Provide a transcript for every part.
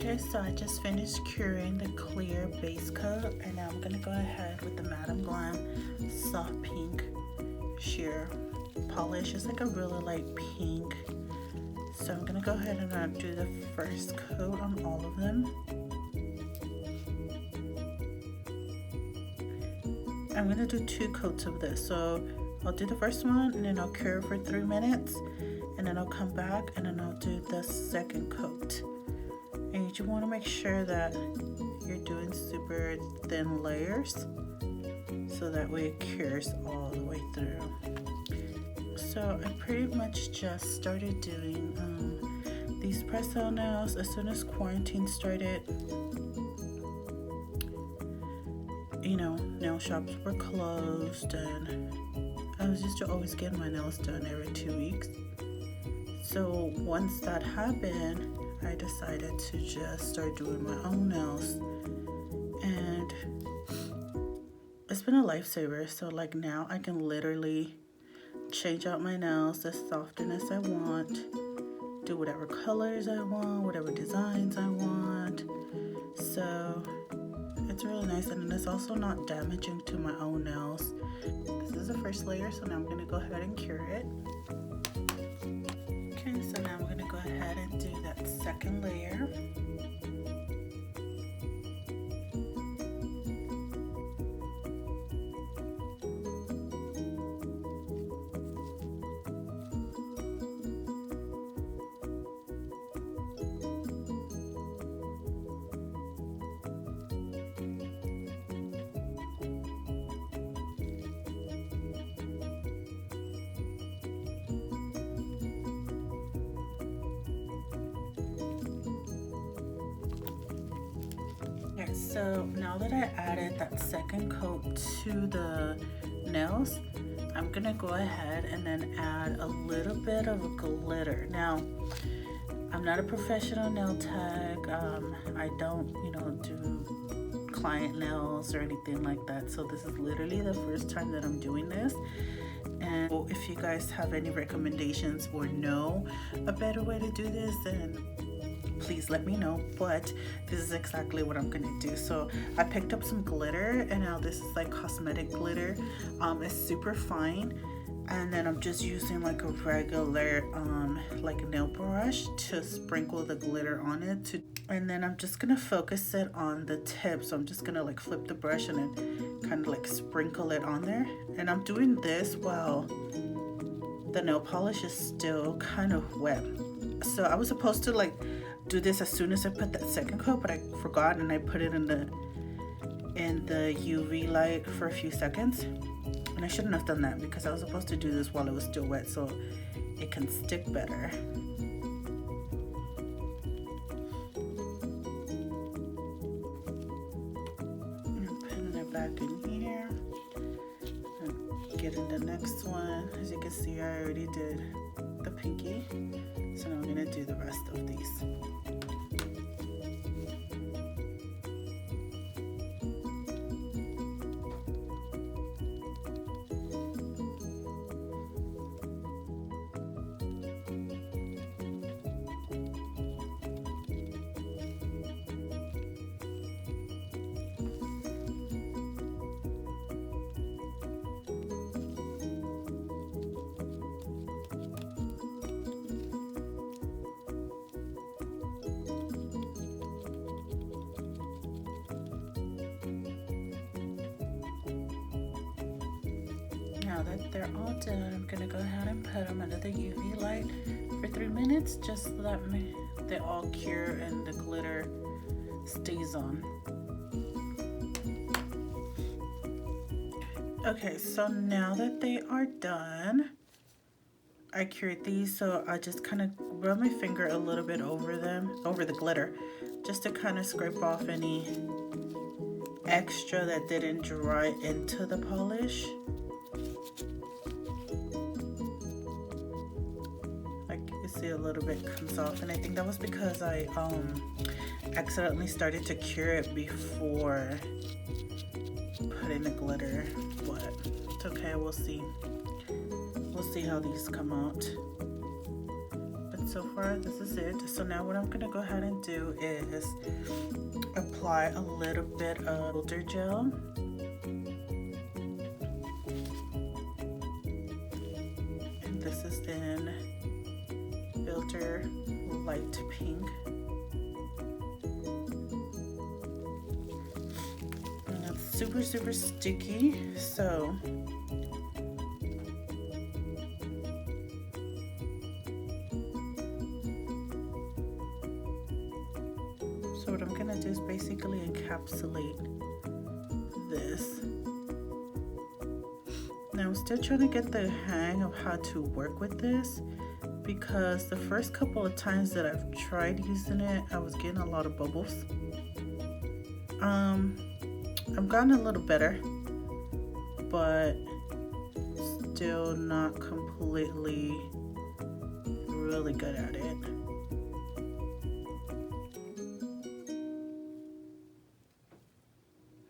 Okay, so I just finished curing the clear base coat, and now I'm gonna go ahead with the Madam Glam soft pink sheer polish. It's like a really light pink. So I'm gonna go ahead and do the first coat on all of them. I'm gonna do 2 coats of this. So I'll do the first one and then I'll cure for 3 minutes, and then I'll come back and then I'll do the second coat. And you just want to make sure that you're doing super thin layers so that way it cures all the way through. So I pretty much just started doing these press-on nails as soon as quarantine started. You know, nail shops were closed and I was used to always getting my nails done every 2 weeks. So once that happened, I decided to just start doing my own nails, and it's been a lifesaver. So like now I can literally change out my nails as often as I want, do whatever colors I want, whatever designs I want. So it's really nice, and it's also not damaging to my own nails. This is the first layer, so now I'm going to go ahead and cure it. Okay, so now I'm going to go ahead and do that second layer. So now that I added that second coat to the nails, I'm gonna go ahead and then add a little bit of glitter. Now, I'm not a professional nail tech. I don't, do client nails or anything like that. So this is literally the first time that I'm doing this. And if you guys have any recommendations or know a better way to do this, then please let me know. But this is exactly what I'm gonna do. So I picked up some glitter, and now this is like cosmetic glitter. It's super fine, and then I'm just using like a regular like nail brush to sprinkle the glitter on it, and then I'm just gonna focus it on the tip. So I'm just gonna like flip the brush and then kind of like sprinkle it on there, and I'm doing this while the nail polish is still kind of wet. So I was supposed to like do this as soon as I put that second coat, but I forgot, and I put it in the UV light for a few seconds, and I shouldn't have done that because I was supposed to do this while it was still wet so it can stick better. I'm putting it back in here and getting the next one. As you can see, I already did the pinky, so now I'm gonna do the rest of these. Now that they're all done, I'm gonna go ahead and put them under the UV light for 3 minutes, just so that they all cure and the glitter stays on. Okay, so now that they are done, I cured these, so I just kind of rub my finger a little bit over them, over the glitter, just to kind of scrape off any extra that didn't dry into the polish. See, a little bit comes off, and I think that was because I accidentally started to cure it before putting the glitter, but it's okay. We'll see how these come out. But so far this is it. So now what I'm gonna go ahead and do is apply a little bit of builder gel. And this is in Builder Light Pink. And it's super, super sticky, so what I'm gonna do is basically encapsulate this. Now I'm still trying to get the hang of how to work with this, because the first couple of times that I've tried using it, I was getting a lot of bubbles. I've gotten a little better, but still not completely really good at it.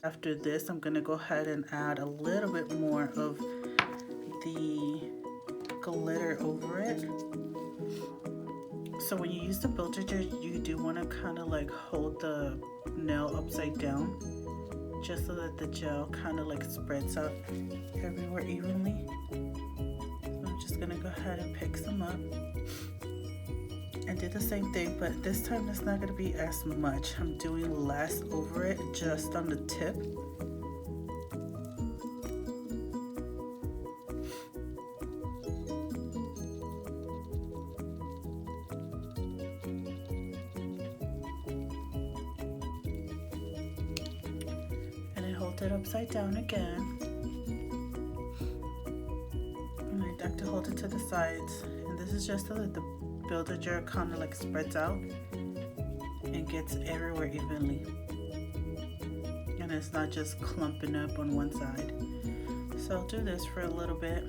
After this, I'm gonna go ahead and add a little bit more of the glitter over it. So when you use the builder gel, you do want to kind of like hold the nail upside down, just so that the gel kind of like spreads out everywhere evenly. So I'm just gonna go ahead and pick some up and do the same thing, but this time it's not going to be as much. I'm doing less over it, just on the tip. And I hold it upside down again. And I like to hold it to the sides. And this is just so that the builder gel kind of like spreads out and gets everywhere evenly, and it's not just clumping up on one side. So I'll do this for a little bit.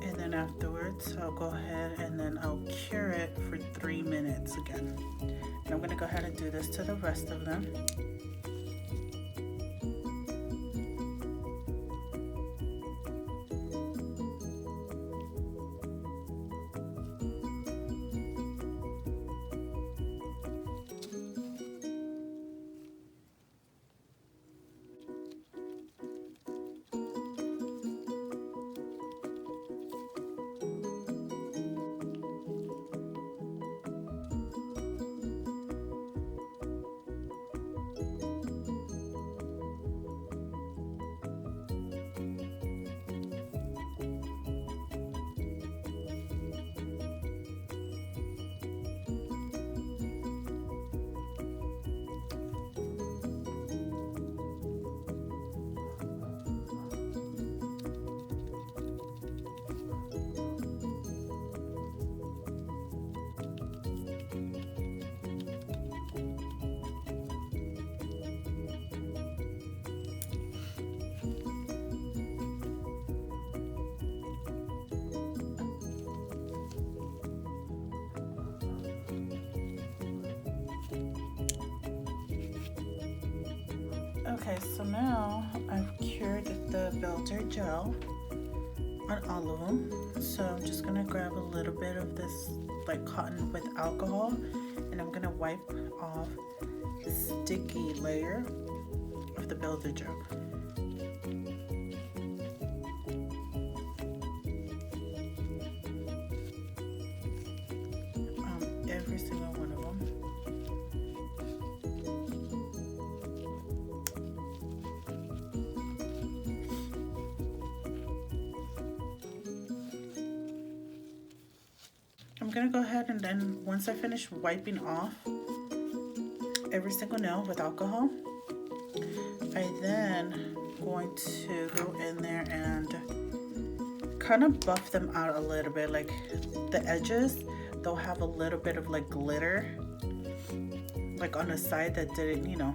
And then afterwards I'll go ahead and then I'll cure it for 3 minutes again. And I'm going to go ahead and do this to the rest of them. Okay, so now I've cured the builder gel on all of them. So I'm just gonna grab a little bit of this like cotton with alcohol, and I'm gonna wipe off the sticky layer of the builder gel. Every single one of them. I'm gonna go ahead and then once I finish wiping off every single nail with alcohol, I then going to go in there and kind of buff them out a little bit. Like the edges, they'll have a little bit of like glitter like on the side that didn't, you know,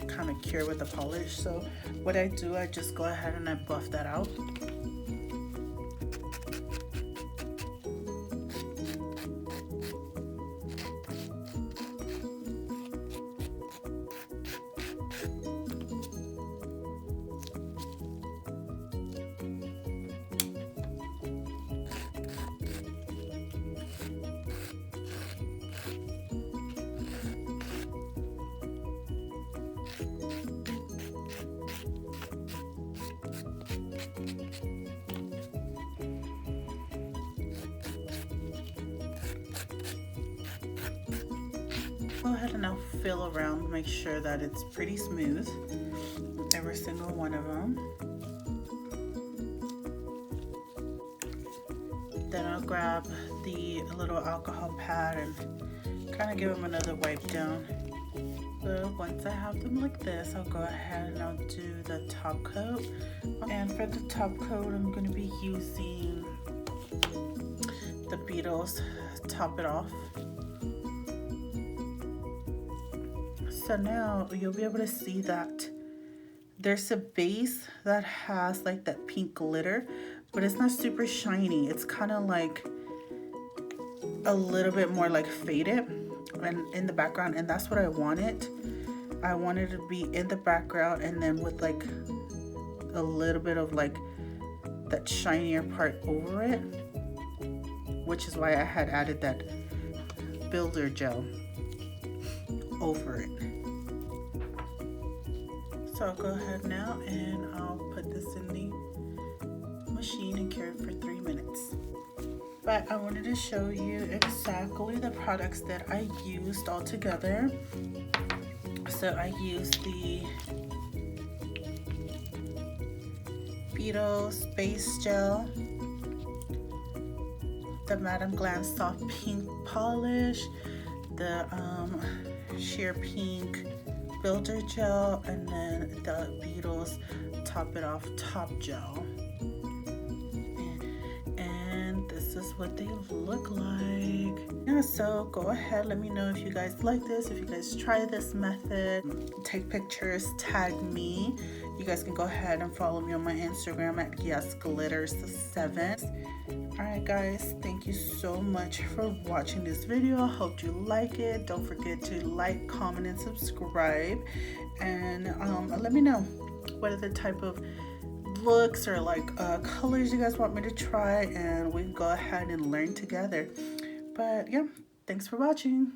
kind of cure with the polish. So what I do, I just go ahead and I buff that out. go ahead and now fill around, make sure that it's pretty smooth, every single one of them. Then I'll grab the little alcohol pad and kind of give them another wipe down. So once I have them like this, I'll go ahead and I'll do the top coat. And for the top coat, I'm going to be using the Beetles Top It Off. So now you'll be able to see that there's a base that has like that pink glitter, but it's not super shiny. It's kind of like a little bit more like faded and in the background, and that's what I wanted. I wanted it to be in the background and then with like a little bit of like that shinier part over it, which is why I had added that builder gel over it. So I'll go ahead now and I'll put this in the machine and cure it for 3 minutes. But I wanted to show you exactly the products that I used all together. So I used the Beetles Base Gel, the Madame Glam Soft Pink Polish, the Sheer Pink Builder Gel, and then the Beetles Top It Off Top Gel. And this is what they look like. Yeah, so go ahead, let me know if you guys like this, if you guys try this method. Take pictures, tag me. You guys can go ahead and follow me on my Instagram at YesGlitters7. Alright guys, thank you so much for watching this video. I hope you like it. Don't forget to like, comment, and subscribe. And let me know what other type of looks or like colors you guys want me to try, and we can go ahead and learn together. But yeah, thanks for watching.